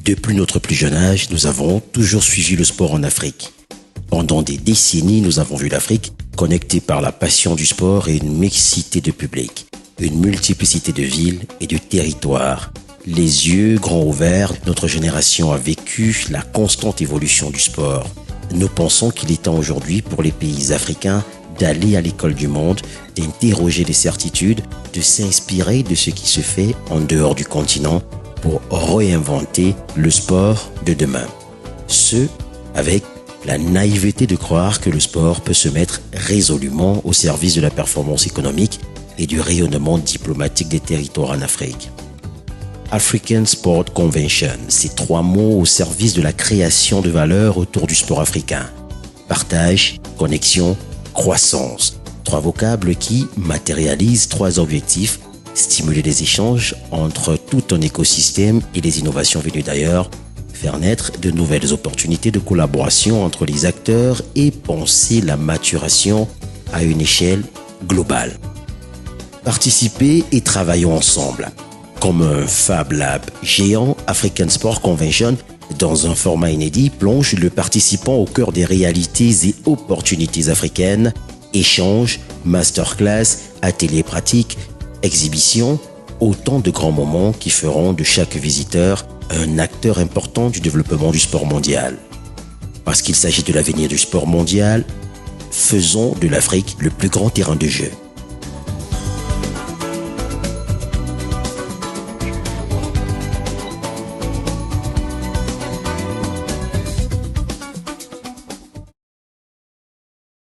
Depuis notre plus jeune âge, nous avons toujours suivi le sport en Afrique. Pendant des décennies, nous avons vu l'Afrique connectée par la passion du sport et une mixité de public, une multiplicité de villes et de territoires. Les yeux grands ouverts, notre génération a vécu la constante évolution du sport. Nous pensons qu'il est temps aujourd'hui pour les pays africains d'aller à l'école du monde, d'interroger les certitudes, de s'inspirer de ce qui se fait en dehors du continent pour réinventer le sport de demain. Ce, avec la naïveté de croire que le sport peut se mettre résolument au service de la performance économique et du rayonnement diplomatique des territoires en Afrique. African Sport Convention, ces trois mots au service de la création de valeur autour du sport africain. Partage, connexion, croissance. Trois vocables qui matérialisent trois objectifs: stimuler les échanges entre tout un écosystème et les innovations venues d'ailleurs, faire naître de nouvelles opportunités de collaboration entre les acteurs et penser la maturation à une échelle globale. Participez et travaillons ensemble. Comme un Fab Lab géant, African Sport Convention, dans un format inédit, plonge le participant au cœur des réalités et opportunités africaines. Échanges, masterclass, ateliers pratiques, exhibitions, autant de grands moments qui feront de chaque visiteur un acteur important du développement du sport mondial. Parce qu'il s'agit de l'avenir du sport mondial, faisons de l'Afrique le plus grand terrain de jeu.